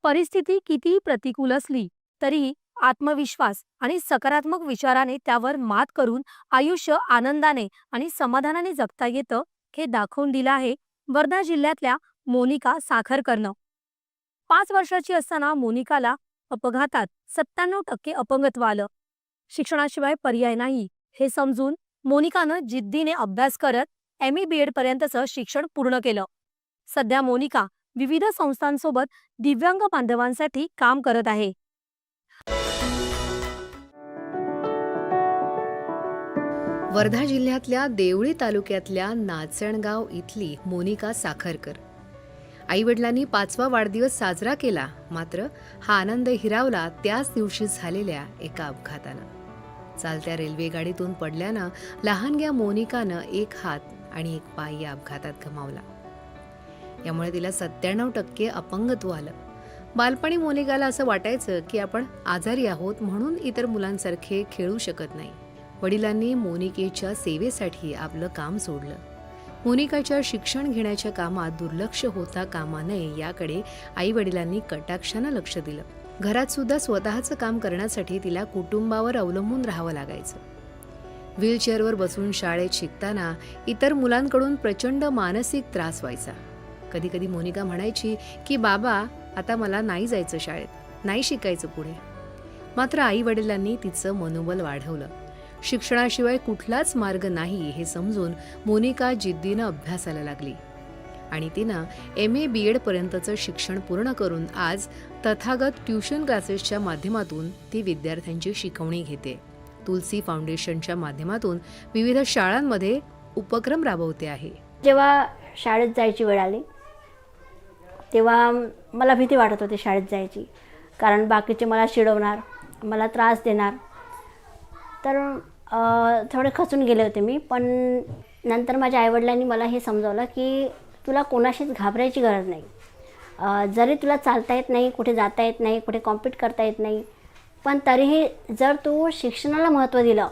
परिस्थिती कितीही प्रतिकूल असली तरीही आत्मविश्वास आणि सकारात्मक विचाराने त्यावर मात करून आयुष्य आनंदाने आणि समाधानाने जगता येतं हे दाखवून दिलं आहे वर्धा जिल्ह्यातल्या मोनिका साखरकरनं. 5 वर्षाची असताना मोनिकाला अपघातात 97% अपंगत्व आलं. शिक्षणाशिवाय पर्याय नाही हे समजून मोनिकानं जिद्दीने अभ्यास करत MA-BEd पर्यंतचं शिक्षण पूर्ण केलं. सध्या मोनिका विविध संस्थांसोबत दिव्यांग बांधवांसाठी काम करत आहे. वर्धा जिल्ह्यातल्या देवळी तालुक्यातल्या नाचणगाव इथली मोनिका साखरकर. आईवडिलांनी 5वा वाढदिवस साजरा केला, मात्र हा आनंद हिरावला त्याच दिवशी झालेल्या एका अपघातानं. चालत्या रेल्वे गाडीतून पडल्यानं लहानग्या मोनिकानं एक हात आणि एक पाय या अपघातात गमावला. यामुळे तिला 97% अपंगत्व आलं. बालपणी मोनिकाला असं वाटायचं की आपण आजारी आहोत म्हणून इतर मुलांसारखे खेळू शकत नाही. वडिलांनी मोनिकेच्या सेवेसाठी आपलं काम सोडलं. मोनिकाच्या शिक्षण घेण्याच्या कामात दुर्लक्ष होता कामा नये याकडे आई वडिलांनी कटाक्षानं लक्ष दिलं. घरात सुद्धा स्वतःचं काम करण्यासाठी तिला कुटुंबावर अवलंबून राहावं लागायचं. व्हीलचेअरवर बसून शाळेत शिकताना इतर मुलांकडून प्रचंड मानसिक त्रास व्हायचा. कधी कधी मोनिका म्हणायची की बाबा आता मला नाही जायचं शाळेत, नाही शिकायचं पुढे. मात्र आई वडिलांनी तिचं मनोबल वाढवलं. शिक्षणाशिवाय कुठलाच मार्ग नाही हे समजून मोनिका जिद्दीनं अभ्यासाला लागली आणि तिनं MA-BEd पर्यंतचं शिक्षण पूर्ण करून आज तथागत ट्युशन क्लासेसच्या माध्यमातून ती विद्यार्थ्यांची शिकवणी घेते. तुलसी फाउंडेशनच्या माध्यमातून विविध शाळांमध्ये उपक्रम राबवते आहे. जेव्हा शाळेत जायची वेळ आली तेव्हा मला भीती वाटत होती शाळेत जायची, कारण बाकीचे मला चिडवणार, मला त्रास देणार. तर थोडे खचून गेले होते मी. पण नंतर माझ्या आईवडिलांनी मला हे समजावलं की तुला कोणाशीच घाबरायची गरज नाही. जरी तुला चालता येत नाही, कुठे जाता येत नाही, कुठे कॉम्पीट करता येत नाही, पण तरीही जर तू शिक्षणाला महत्त्व दिलं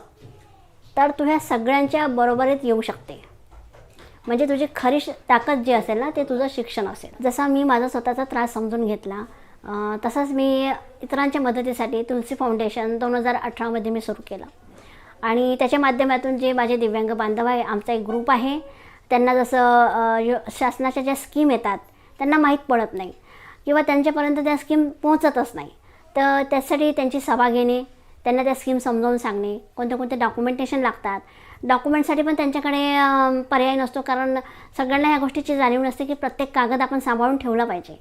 तर तू ह्या सगळ्यांच्या बरोबरीत येऊ शकते. म्हणजे तुझी खरी ताकद जी असेल ना, ते तुझं शिक्षण असेल. जसा मी माझा स्वतःचा त्रास समजून घेतला, तसंच मी इतरांच्या मदतीसाठी तुलसी फाउंडेशन 2018मध्ये मी सुरू केलं. आणि त्याच्या माध्यमातून जे माझे दिव्यांग बांधव आहे, आमचा एक ग्रुप आहे, त्यांना जसं शासनाच्या ज्या स्कीम येतात त्यांना माहीत पडत नाही किंवा त्यांच्यापर्यंत त्या स्कीम पोहोचतच नाही. तर त्यासाठी त्यांची सभा घेणे, त्यांना त्या स्कीम समजावून सांगणे, कोणते कोणते डॉक्युमेंटेशन लागतात. डॉक्युमेंटसाठी पण त्यांच्याकडे पर्याय नसतो, कारण सगळ्यांना ह्या गोष्टीची जाणीव नसते की प्रत्येक कागद आपण सांभाळून ठेवला पाहिजे.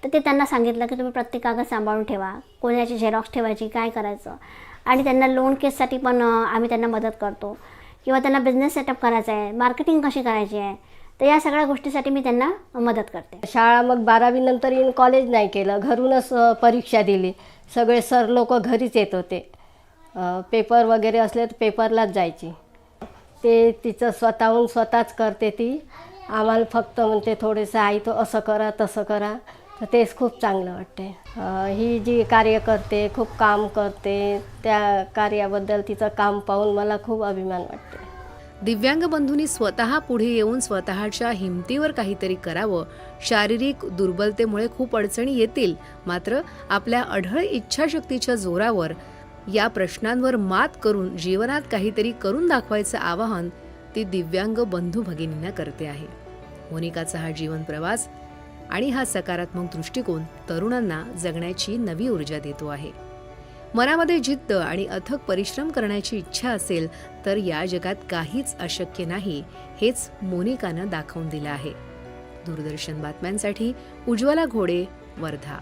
तर ते त्यांना सांगितलं की तुम्ही प्रत्येक कागद सांभाळून ठेवा, कोणाची झेरॉक्स ठेवायची, काय करायचं. आणि त्यांना लोन केससाठी पण आम्ही त्यांना मदत करतो, किंवा त्यांना बिझनेस सेटअप करायचा आहे, मार्केटिंग कशी करायची आहे, तर या सगळ्या गोष्टीसाठी मी त्यांना मदत करते. शाळा मग 12वी नंतर येऊन कॉलेज नाही केलं, घरूनच परीक्षा दिली. सगळे सर लोक घरीच येत होते. पेपर वगैरे असले तर पेपरलाच जायची. ते तिचं स्वतःहून स्वतःच करते ती. आम्हाला फक्त म्हणते थोडेसं आई तो असं करा तसं करा, तर तेच खूप चांगलं वाटते. ही जी कार्य करते, खूप काम करते, त्या कार्याबद्दल तिचं काम पाहून मला खूप अभिमान वाटते. दिव्यांग बंधूंनी स्वतः पुढे येऊन स्वतःच्या हिमतीवर काहीतरी करावं. शारीरिक दुर्बलतेमुळे खूप अडचणी येतील, मात्र आपल्या अढळ इच्छाशक्तीच्या जोरावर या प्रश्नांवर मात करून जीवनात काहीतरी करून दाखवायचं आवाहन ती दिव्यांग बंधू भगिनींना करते आहे. मोनिकाचा हा जीवन प्रवास आणि हा सकारात्मक दृष्टिकोन तरुणांना जगण्याची नवी ऊर्जा देतो आहे. मनामध्ये जिद्द आणि अथक परिश्रम करण्याची इच्छा असेल तर या जगात काहीच अशक्य नाही, हेच मोनिकानं दाखवून दिलं आहे. दूरदर्शन बातम्यांसाठी उज्ज्वला घोडे, वर्धा.